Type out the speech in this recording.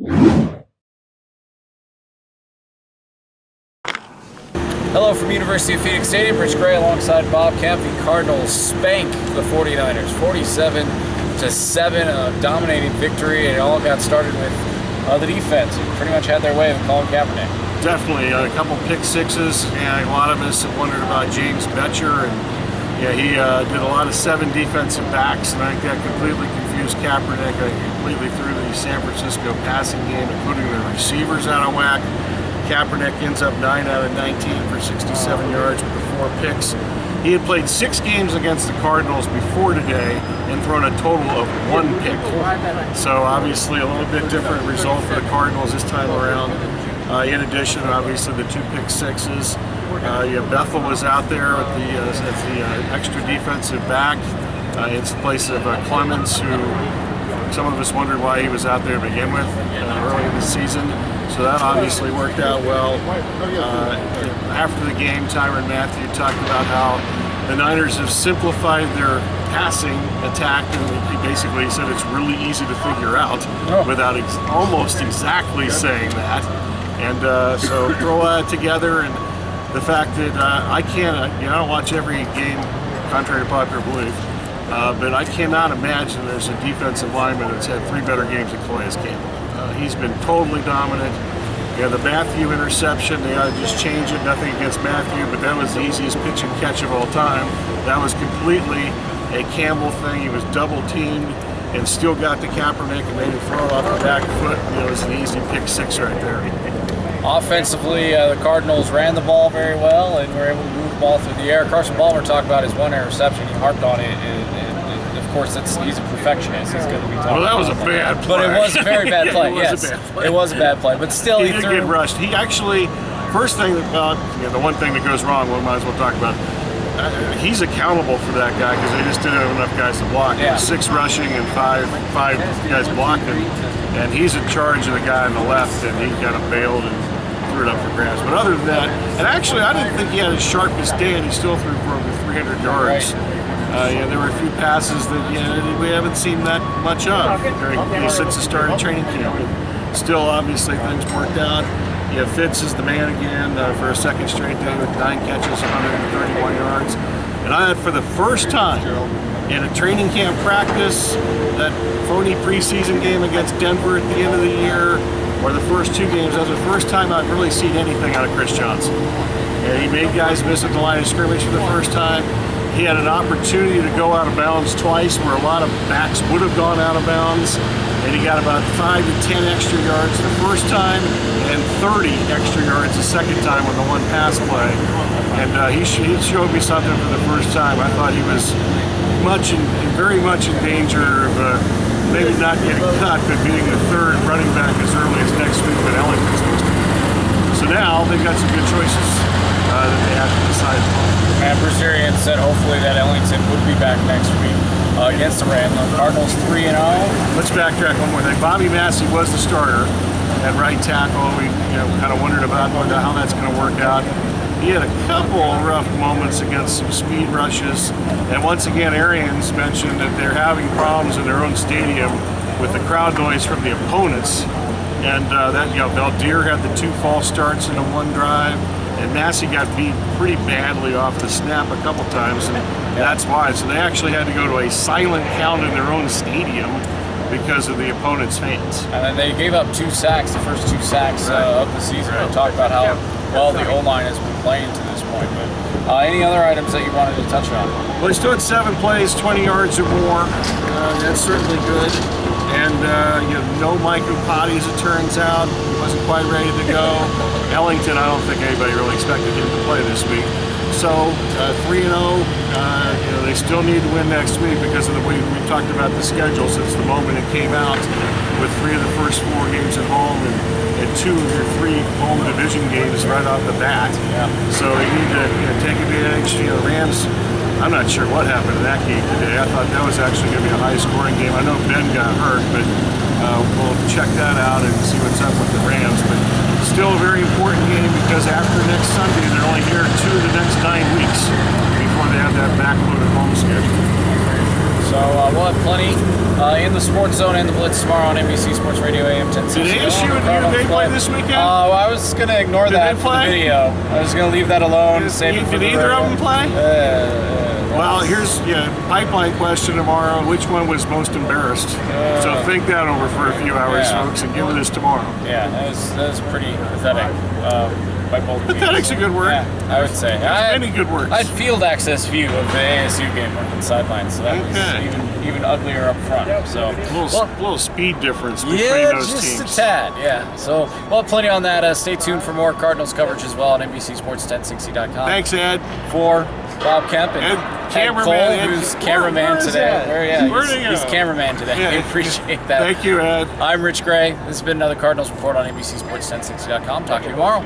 Hello from University of Phoenix Stadium. Rich Gray alongside Bob Kemp. The Cardinals spank the 49ers 47-7, a dominating victory, and it all got started with the defense, who pretty much had their way with Colin Kaepernick. Definitely a couple pick sixes, and a lot of us have wondered about James Betcher, and he did a lot of 7 defensive backs, and I think that completely confused Kaepernick. I completely threw the San Francisco passing game, including the receivers, out of whack. Kaepernick ends up 9 out of 19 for 67 yards with the 4 picks. He had played 6 games against the Cardinals before today and thrown a total of 1 pick. So obviously a little bit different result for the Cardinals this time around. In addition, obviously the 2 pick sixes. Bethel was out there with as the extra defensive back in place of Clemens, who some of us wondered why he was out there to begin with early in the season. So that obviously worked out well. After the game, Tyrann Mathieu talked about how the Niners have simplified their passing attack, and he basically said it's really easy to figure out without almost exactly saying that. And so throw that together, and the fact that I don't watch every game, contrary to popular belief, but I cannot imagine there's a defensive lineman that's had 3 better games than Calais Campbell. He's been totally dominant. The Mathieu interception, they ought to just change it. Nothing against Mathieu, but that was the easiest pitch and catch of all time. That was completely a Campbell thing. He was double teamed and still got to Kaepernick and made him throw it off the back foot. It was an easy pick 6 right there. Offensively, the Cardinals ran the ball very well and were able to move the ball through the air. Carson Palmer talked about his 1 interception. He harped on it, and of course, he's a perfectionionist. He's going to be talking. Well, that was a bad play. But it was a very bad play. It was a bad play. It was a bad play. But still, he did get rushed. He actually, first thing, the one thing that goes wrong, we might as well talk about. He's accountable for that guy because they just didn't have enough guys to block. Yeah. 6 rushing and five guys blocking, and he's in charge of the guy on the left, and he kind of bailed and threw it up for grabs. But other than that, and actually, I didn't think he had his sharpest day, and he still threw for over 300 yards. Right. There were a few passes that we haven't seen that much of since the start of training camp. But still, obviously, things worked out. Fitz is the man again for a second straight day with 9 catches, 131 yards. And I had, for the first time in a training camp practice, that phony preseason game against Denver at the end of the year, or the first 2 games, that was the first time I've really seen anything out of Chris Johnson. He made guys miss at the line of scrimmage for the first time. He had an opportunity to go out of bounds twice where a lot of backs would have gone out of bounds, and he got about 5 to 10 extra yards the first time and 30 extra yards the second time with the 1 pass play. And he showed me something for the first time. I thought he was very much in danger of maybe not getting cut, but being the 3rd running back as early as next week when Ellington's supposed to be. So now they've got some good choices that they have to decide upon. And Bruce Arians said hopefully that Ellington would be back next week against the Rams. Cardinals 3-0. Let's backtrack one more thing. Bobby Massey was the starter at right tackle. We kind of wondered about how that's going to work out. He had a couple rough moments against some speed rushes. And once again, Arians mentioned that they're having problems in their own stadium with the crowd noise from the opponents. And Valdir had the 2 false starts in a 1 drive. And Massey got beat pretty badly off the snap a couple times, and that's why. So they actually had to go to a silent count in their own stadium because of the opponent's fans. And then they gave up 2 sacks, the first 2 sacks of the season. They talked about how well the O-line has been playing to this point. But any other items that you wanted to touch on? Well, he still had 7 plays, 20 yards or more. That's certainly good. And no Mike Upati, as it turns out. He wasn't quite ready to go. Ellington, I don't think anybody really expected him to play this week. So 3-0. They still need to win next week because of the way we talked about the schedule since the moment it came out, with 3 of the first 4 games at home and 2 of your 3 home division games right off the bat. Yeah. So they need to take advantage. The Rams, I'm not sure what happened in that game today. I thought that was actually going to be a high-scoring game. I know Ben got hurt, but we'll check that out and see what's up with the Rams. But still a very important game because after next Sunday, they're only here 2 of the next 9 weeks before they have that backloaded home schedule. So So we'll have plenty in the Sports Zone and the Blitz tomorrow on NBC Sports Radio AM 1060. Did ASU and U of A play this weekend? I was going to ignore that for the video. I was going to leave that alone. Save it for Did either of them play? Well, here's pipeline question tomorrow. Which one was most embarrassed? So think that over for a few hours, folks, and give it us tomorrow. Yeah, that was pretty pathetic. By both Pathetic's a good word. Yeah, I would say. Many good words. I had field access view of the ASU game working sidelines, so that was even uglier up front. So little speed difference between those teams. Just a tad. Yeah. So we'll have plenty on that. Stay tuned for more Cardinals coverage as well on NBCSports1060.com. Thanks, Ed. For Bob Kemp and Ed Cole, who's cameraman today. He's cameraman today. Yeah. I appreciate that. Thank you, Ed. I'm Rich Gray. This has been another Cardinals Report on NBCSports1060.com. Talk to you tomorrow.